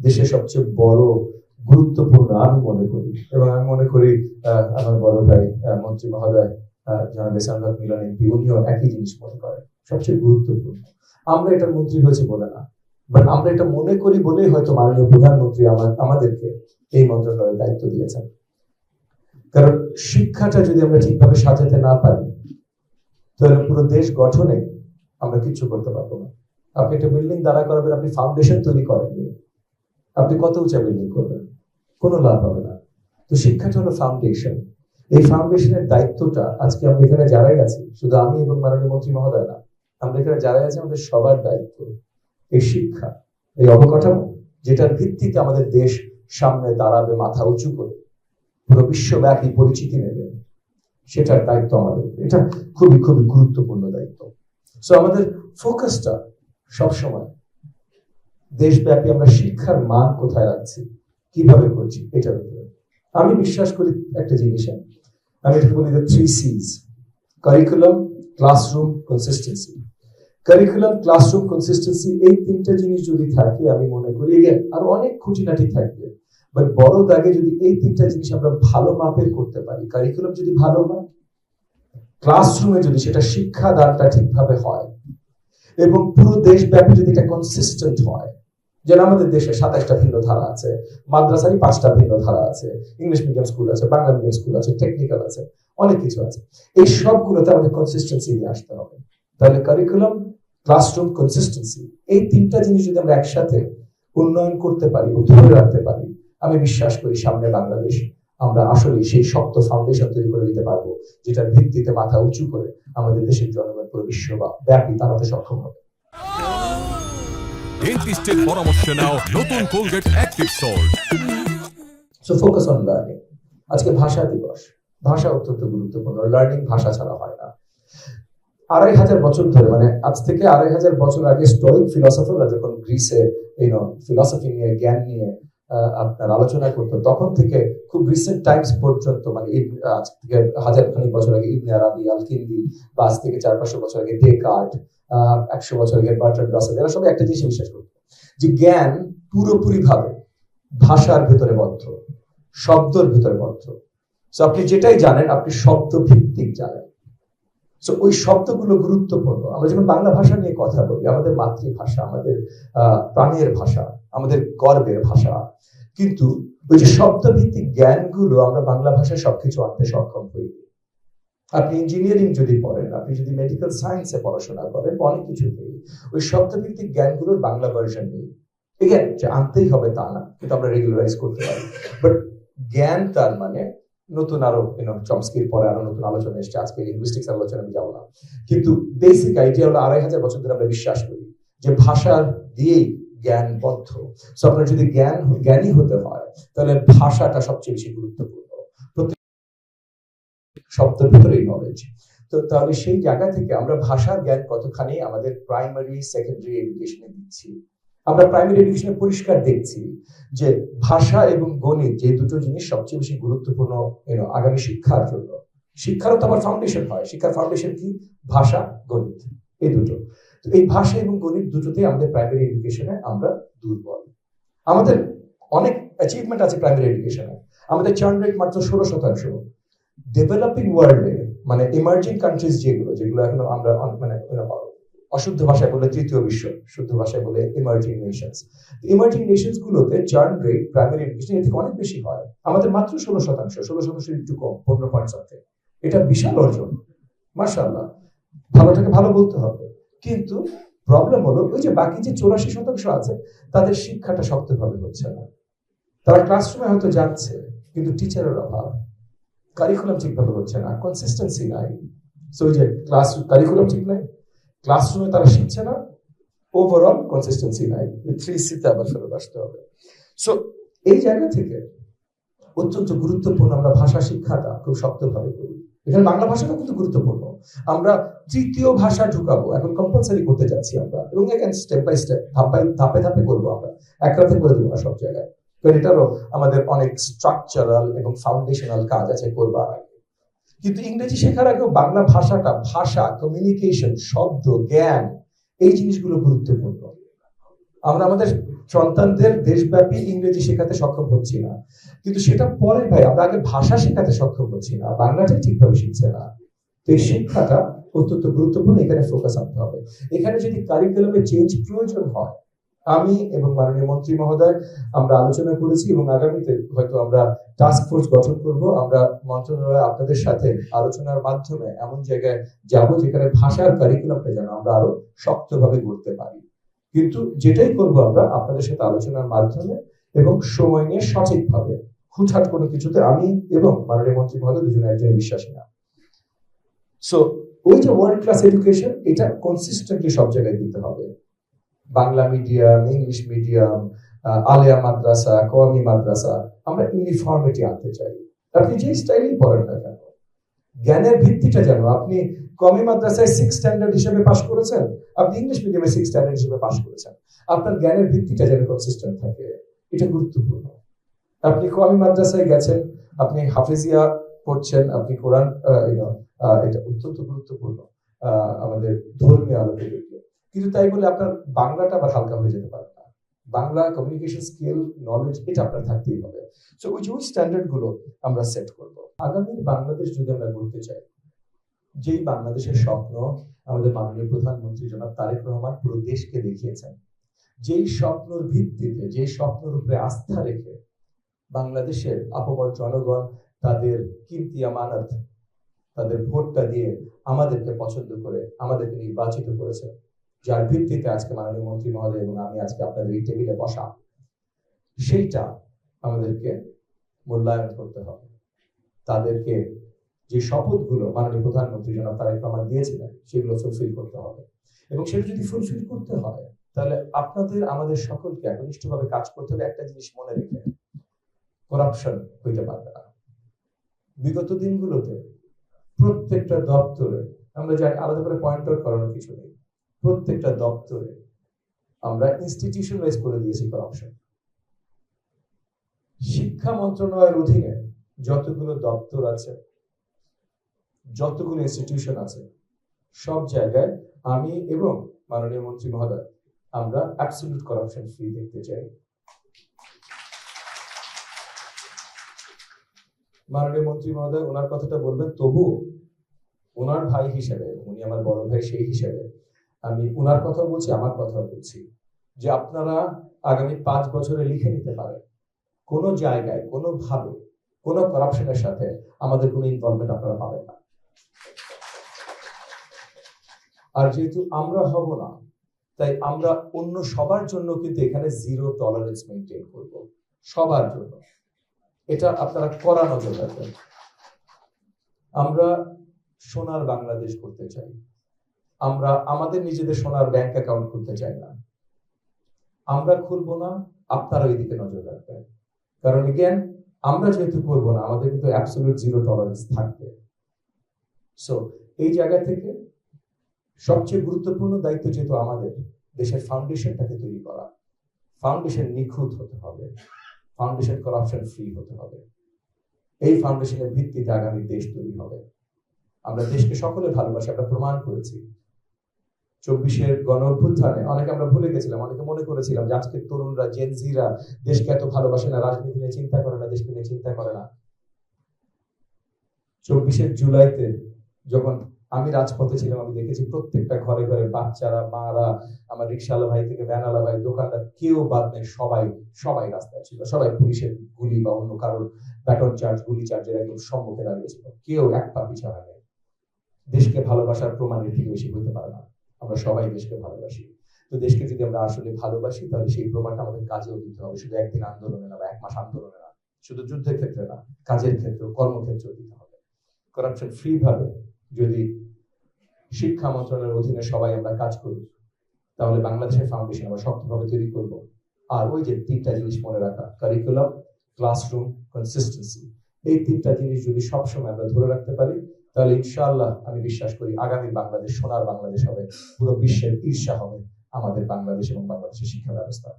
দেশের সবচেয়ে বড় গুরুত্বপূর্ণ আমি মনে করি, এবং আমি মনে করি আমার বড় ভাই মন্ত্রী মহোদয় জনাব এহসান হক মিলন এমপি উনিও একই জিনিস মনে করেন, সবচেয়ে গুরুত্বপূর্ণ। আমরা এটার মন্ত্রী হয়েছে বলে না, বাট আমরা এটা মনে করি বলেই হয়তো মাননীয় প্রধানমন্ত্রী আমাদেরকে এই মন্ত্রণালয়ের দায়িত্ব দিয়েছেন। কারণ শিক্ষাটা যদি আমরা ঠিকভাবে সাজাতে না পারি, তাহলে পুরো দেশ গঠনে আমরা কিছু করতে পারবো না। আপনি একটা বিল্ডিং দাঁড়া করাবেন, আপনি ফাউন্ডেশন তৈরি করেননি, আপনি কত উঁচা বিল্ডিং করবেন, কোনো লাভ হবে না। তো শিক্ষাটা হলো ফাউন্ডেশন। এই ফাউন্ডেশনের দায়িত্বটা আজকে আমরা এখানে যারাই আছি, শুধু আমি এবং মাননীয় মন্ত্রী মহোদয় না, আমরা এখানে যারাই আছি আমাদের সবার দায়িত্ব এই শিক্ষা, এই অবকাঠামো, যেটার ভিত্তিতে আমাদের দেশ সামনে দাঁড়াবে মাথা উঁচু করে, পুরো বিশ্বব্যাপী পরিচিতি নেবে, সেটার দায়িত্ব আমাদের। এটা খুবই খুবই গুরুত্বপূর্ণ দায়িত্ব। সো আমাদের ফোকাসটা সবসময় দেশব্যাপী আমরা শিক্ষার মান কোথায় রাখছি, কিভাবে করছি, এটার উপরে। আমি বিশ্বাস করি একটা জিনিসে, আমি এটা বলি 3 C's: curriculum, classroom, consistency. Curriculum, classroom, consistency, এই তিনটা জিনিস যদি থাকে, আমি মনে করি আরো অনেক খুঁটিনাটি থাকবে, বাট বড় দাগে যদি এই তিনটা জিনিস আমরা ভালো মাপের করতে পারি, কারিকুলাম যদি ভালো হয়, ক্লাসরুমে যদি সেটা শিক্ষাদানটা ঠিকভাবে হয়, এবং পুরো দেশব্যাপী যদি এটা কনসিস্টেন্ট হয়, যেন আমাদের দেশে 27টা ভিন্ন ধারা আছে, মাদ্রাসারই 5টা ভিন্ন ধারা আছে, ইংলিশ মিডিয়াম স্কুল আছে, বাংলা মিডিয়াম স্কুল আছে, টেকনিক্যাল আছে, অনেক কিছু আছে, এই সবগুলোতে আমাদের কনসিস্টেন্সি নিয়ে আসতে হবে। তাহলে কারিকুলাম, ক্লাসরুম, কনসিস্টেন্সি, এই তিনটা জিনিস যদি আমরা একসাথে উন্নয়ন করতে পারি, ধরে রাখতে পারি, আমি বিশ্বাস করি সামনে বাংলাদেশ আমরা আসলে সেই শক্ত ফাউন্ডেশন তৈরি করে দিতে পারবো, যেটার ভিত্তিতে মাথা উঁচু করে আমাদের দেশের জনগণ পুরো বিশ্বব্যাপী দাঁড়াতে সক্ষম হবে। ডেন্টিস্টের পরামর্শ নাও নতুন Colgate active salt. So focus on learning. আজকে ভাষা দিবস, ভাষা অত্যন্ত গুরুত্বপূর্ণ, লার্নিং ভাষা ছাড়া হয় না। 2500 বছর ধরে, মানে আজ থেকে 2500 বছর আগে স্টোইক ফিলসফাররা যখন গ্রিসে ফিলসফি নিয়ে, জ্ঞান নিয়ে আপনার আলোচনা করতো, তখন থেকে খুব রিসেন্ট টাইমস পর্যন্ত, মানে আজ থেকে 1000 বছর আগে ইবনে আরাবি, আল-কিন্দি, বা আজ থেকে 400-500 বছর আগে ডেকার্ট, 100 বছর আগে বার্ট্রান্ড রাসেল, এরা সবাই একটা জিনিস বিশ্বাস করতো, যে জ্ঞান পুরোপুরি ভাবে ভাষার ভেতরে বদ্ধ, শব্দের ভেতরে বদ্ধ। সো আপনি যেটাই জানেন, আপনি শব্দ ভিত্তিক জানেন। সো ওই শব্দগুলো গুরুত্বপূর্ণ। আমরা যখন বাংলা ভাষা নিয়ে কথা বলি, আমাদের মাতৃভাষা, আমাদের প্রাণের ভাষা, আমাদের গর্বের ভাষা, কিন্তু ওই যে শব্দভিত্তিক জ্ঞানগুলো আমরা বাংলা ভাষায় সবকিছু আনতে সক্ষম হই। আপনি ইঞ্জিনিয়ারিং যদি পড়েন, আপনি যদি মেডিকেল সায়েন্সে পড়াশোনা করেন, অনেক কিছু নেই, ওই শব্দভিত্তিক জ্ঞানগুলোর বাংলা ভার্সন নেই। এগেন, যে আনতেই হবে তা না, কিন্তু আমরা রেগুলারাইজ করতে পারি। বাট জ্ঞান তার মানে নতুন আরো চমস্কির পরে আরো নতুন আলোচনা এসছে, আজকে লিঙ্গুইস্টিক্স আলোচনা আমি যাবো না, কিন্তু বেসিক আইডিয়া হলো 2500 বছর ধরে আমরা বিশ্বাস করি যে ভাষা দিয়েই জ্ঞান বদ্ধ। সো আপনার যদি জ্ঞানী হতে হয়, তাহলে ভাষাটা সবচেয়ে বেশি গুরুত্বপূর্ণ, প্রত্যেক শব্দের ভিতরেই নলেজ। তো তাহলে সেই জায়গা থেকে আমরা ভাষার জ্ঞান কতখানি আমাদের প্রাইমারি সেকেন্ডারি এডুকেশনে দিচ্ছি। আমরা প্রাইমারি এডুকেশনে পরিষ্কার দেখছি যে ভাষা এবং গণিত, যে দুটো জিনিস সবচেয়ে বেশি গুরুত্বপূর্ণ আগামী শিক্ষার জন্য। শিক্ষারও তো আবার ফাউন্ডেশন হয়, শিক্ষার ফাউন্ডেশন কি? ভাষা, গণিত, এই দুটো। তো এই ভাষা এবং গণিত দুটোতেই আমাদের প্রাইমারি এডুকেশনে আমরা দুর্বল। আমাদের অনেক অ্যাচিভমেন্ট আছে প্রাইমারি এডুকেশনে, আমাদের চার্ন রেট মাত্র 16%। ডেভেলপিং ওয়ার্ল্ডে, মানে ইমার্জিং কান্ট্রিজ যেগুলো এখনো আমরা মানে অশুদ্ধ ভাষায় বলে তৃতীয় বিশ্ব, শুদ্ধ ভাষায় বলে ইমার্জিং নেশনস। ইমার্জিং নেশনস গুলোতে চার্ন রেট প্রাইমারি এডুকেশন এর থেকে অনেক বেশি হয়, আমাদের মাত্র 16%, একটু কম, 15 পয়েন্ট সামথিং। এটা বিশাল অর্জন, মাশাআল্লাহ, ভালোটাকে ভালো বলতে হবে। কিন্তু প্রবলেম হলো ওই যে বাকি যে 84% আছে, তাদের শিক্ষাটা শক্তভাবে হচ্ছে না। তারা ক্লাসরুমে হয়তো যাচ্ছে, কিন্তু টিচারের অভাব, কারিকুলাম ঠিকভাবে হচ্ছে না, কনসিস্টেন্সি নাই। সো ওই যে কারিকুলাম ঠিক নাই, ক্লাসরুমে তারা শিখছে না, ওভারঅল কনসিস্টেন্সি নাই। 3C তে আবার ফেরত আসতে হবে। সো এই জায়গা থেকে অত্যন্ত গুরুত্বপূর্ণ আমরা ভাষা শিক্ষাটা খুব শক্তভাবে করি। এখানে বাংলা ভাষাটা কিন্তু গুরুত্বপূর্ণ। আমরা তৃতীয় ভাষা ঢুকাবো, এখন কম্পালসারি করতে যাচ্ছি আমরা, এবং এখানে স্টেপ বাই স্টেপ, ধাপে ধাপে করবো আমরা, এক রাতে করে দেবো না সব জায়গায়, কারণ এটারও আমাদের অনেক স্ট্রাকচারাল এবং ফাউন্ডেশনাল কাজ আছে করবার আগে। কিন্তু ইংরেজি শেখার আগেও বাংলা ভাষাটা, ভাষা, কমিউনিকেশন, শব্দ, জ্ঞান, এই জিনিসগুলো গুরুত্বপূর্ণ। আমরা আমাদের সন্তানদের দেশব্যাপী ইংরেজি শেখাতে সক্ষম হচ্ছি না, কিন্তু সেটা পরে ভাই, আমরা আগে ভাষা শেখাতে সক্ষম হচ্ছি না, বাংলাটাই ঠিকভাবে শিখছে না। তো এই শিক্ষাটা অত্যন্ত গুরুত্বপূর্ণ, এখানে ফোকাস আনতে হবে। এখানে যদি কারিকুলামে চেঞ্জ প্রয়োজন হয়, আমি এবং মাননীয় মন্ত্রী মহোদয় আমরা আলোচনা করেছি এবং আগামীতে হয়তো আমরা টাস্ক ফোর্স গঠন করব। আমরা মন্ত্রণালয় আপনাদের সাথে আলোচনার মাধ্যমে এমন জায়গায় যাব যেখানে ভাষার কারিকুলামটা যেন আমরা আরো শক্তভাবে করতে পারি। কিন্তু যেটাই করব আমরা আপনাদের সাথে আলোচনার মাধ্যমে এবং সময় নিয়ে সঠিকভাবে, হুটহাট কোনো কিছুতে আমি এবং মাননীয় মন্ত্রী মহোদয় দুজনে একজন বিশ্বাসী না। সো ওই যে ওয়ার্ল্ড ক্লাস এডুকেশন, এটা কনসিস্টেন্টলি সব জায়গায় দিতে হবে। Bangla medium, English medium, Alia মাদ্রাসা, কওমি মাদ্রাসা, আমরা ইউনিফর্মিটি আনতে চাই। আপনি যে স্টাইলেই পড়েন না কেন, জ্ঞানের ভিত্তিটা যেন, আপনি কওমি মাদ্রাসায় 6 স্ট্যান্ডার্ড হিসেবে পাশ করেছেন, আপনি ইংলিশ মিডিয়ামে 6 স্ট্যান্ডার্ড হিসেবে পাশ করেছেন, আপনার জ্ঞানের ভিত্তিটা যেন কনসিস্টেন্ট থাকে, এটা গুরুত্বপূর্ণ। আপনি কওমি মাদ্রাসায় গেছেন, আপনি হাফেজিয়া পড়ছেন, আপনি কোরআন, এটা অত্যন্ত গুরুত্বপূর্ণ আমাদের ধর্মীয় আলোকে দেখলে। কিন্তু তাই বলে আপনার বাংলাটা আবার হালকা হয়ে যেতে পারে না। বাংলা কমিউনিকেশন স্কিল, নলেজ, এটা আপনার থাকতেই হবে। সো ওই স্ট্যান্ডার্ড গুলো আমরা সেট করব। আগামী বাংলাদেশ যদি আমরা গড়তে চাই, যেই বাংলাদেশের স্বপ্ন আমাদের মাননীয় প্রধানমন্ত্রী জনাব তারেক রহমান পুরো দেশকে দেখিয়েছেন, যেই স্বপ্নের ভিত্তিতে, যেই স্বপ্নের উপরে আস্থা রেখে বাংলাদেশের আপামর জনগণ তাদের কিমতি আমানত, তাদের ভোটটা দিয়ে আমাদেরকে পছন্দ করে আমাদেরকে নির্বাচিত করেছে, যার ভিত্তিতে আজকে মাননীয় মন্ত্রী মহোদয় এবং আমি আজকে আপনাদের এই টেবিলে বসা, সেইটা আমাদেরকে মূল্যায়ন করতে হবে। তাদেরকে যে শপথগুলো মাননীয় প্রধানমন্ত্রী জনাব তারেক রহমান দিয়েছিলেন, সেগুলো ফুলফিল করতে হবে। এবং সেটা যদি ফুলফিল করতে হয়, তাহলে আপনাদের আমাদের সকলকে একনিষ্ঠভাবে কাজ করতে হবে। একটা জিনিস মনে রেখে, করাপশন হইতে পারবে না। বিগত দিনগুলোতে প্রত্যেকটা দপ্তরে, আমরা জানি আলাদা করে পয়েন্ট আউট করানোর কিছু নেই, প্রত্যেকটা দপ্তরে আমরা ইনস্টিটিউশনালাইজ করে দিয়েছি করাপশন। শিক্ষা মন্ত্রণালয়ের অধীনে যতগুলো দপ্তর আছে, যতগুলো ইনস্টিটিউশন আছে, সব জায়গায় আমি এবং মাননীয় মন্ত্রী মহোদয় আমরা অ্যাবসলিউট করাপশন ফ্রি দেখতে চাই। মাননীয় মন্ত্রী মহোদয় ওনার কথাটা বলবেন, তবু ওনার ভাই হিসেবে, উনি আমার বড় ভাই, সেই হিসেবে আমি ওনার কথা বলছি, আমার কথা বলছি, যে আপনারা আগামী 5 বছরে লিখে নিতে পারেন, কোনো জায়গায় কোনোভাবে কোনো করাপশনের সাথে আমাদের কোনো ইনভলভমেন্ট আপনারা পাবেন না। আর যেহেতু আমরা হব না, তাই আমরা অন্য সবার জন্য কিন্তু এখানে জিরো টলারেন্স মেনটেন করব, সবার জন্য। এটা আপনারা কড়া নজর রাখবেন। আমরা সোনার বাংলাদেশ করতে চাই, আমরা আমাদের নিজেদের সোনার ব্যাংক অ্যাকাউন্ট খুলতে চাই না। আমরা খুলবো না, আপনারা ওই দিকে নজর রাখবেন। কারণ এগেন, আমরা যেহেতু করবো না, আমাদের কিন্তু অ্যাবসলিউট জিরো টলারেন্স থাকবে। সো এই জায়গা থেকে সবচেয়ে গুরুত্বপূর্ণ দায়িত্ব যেহেতু আমাদের দেশের ফাউন্ডেশনটাকে তৈরি করা, ফাউন্ডেশন নিখুঁত হতে হবে, ফাউন্ডেশন করাপশন ফ্রি হতে হবে। এই ফাউন্ডেশনের ভিত্তিতে আগামী দেশ তৈরি হবে। আমরা দেশকে সকলে ভালোবাসি, আমরা প্রমাণ করেছি। 24-এর গণ অভ্যুত্থানে অনেকে আমরা ভুলে গেছিলাম, অনেকে মনে করেছিলাম যে আজকের তরুণরা, জেনজিরা দেশকে এত ভালোবাসে না, রাজনীতি নিয়ে চিন্তা করে না, দেশকে নিয়ে চিন্তা করে না। 24 জুলাইতে যখন আমি রাজপথে ছিলাম, আমি দেখেছি প্রত্যেকটা ঘরে ঘরে বাচ্চারা, মারা, আমার রিক্সাওয়ালা ভাই থেকে ভ্যানওয়ালা ভাই, দোকানদার, কেউ বাদ নেই, সবাই রাস্তায় ছিল, সবাই পুলিশের গুলি বা অন্য কারোর ব্যাটন চার্জ, গুলি চার্জের একদম সম্মুখে দাঁড়িয়েছিল, কেউ এক পা পিছনে নেই। দেশকে ভালোবাসার প্রমাণের থেকে বেশি হতে পারে না। আমরা সবাই দেশকে ভালোবাসি। তো দেশকে যদি আমরা আসলে ভালোবাসি, তাহলে সেই প্রমাণটা আমাদের কাজেও দিতে হবে। শুধু একদিন আন্দোলনে না বা 1 মাস আন্দোলনে না, শুধু যুদ্ধের ক্ষেত্রে না, কাজের ক্ষেত্রে, কর্মক্ষেত্রেও দিতে হবে। করাপশন ফ্রি ভাবে যদি শিক্ষা মন্ত্রণালয়ের অধীনে সবাই আমরা কাজ করি, তাহলে বাংলাদেশের ফাউন্ডেশন আমরা শক্তভাবে তৈরি করব। আর ওই যে 3টা জিনিস মনে রাখা, কারিকুলাম, ক্লাসরুম, কনসিস্টেন্সি, এই 3টা জিনিস যদি সবসময় আমরা ধরে রাখতে পারি, তাহলে ইনশাআল্লাহ আমি বিশ্বাস করি আগামী বাংলাদেশ সোনার বাংলাদেশ হবে। পুরো বিশ্বের ঈর্ষা হবে আমাদের বাংলাদেশ এবং বাংলাদেশের শিক্ষা ব্যবস্থা।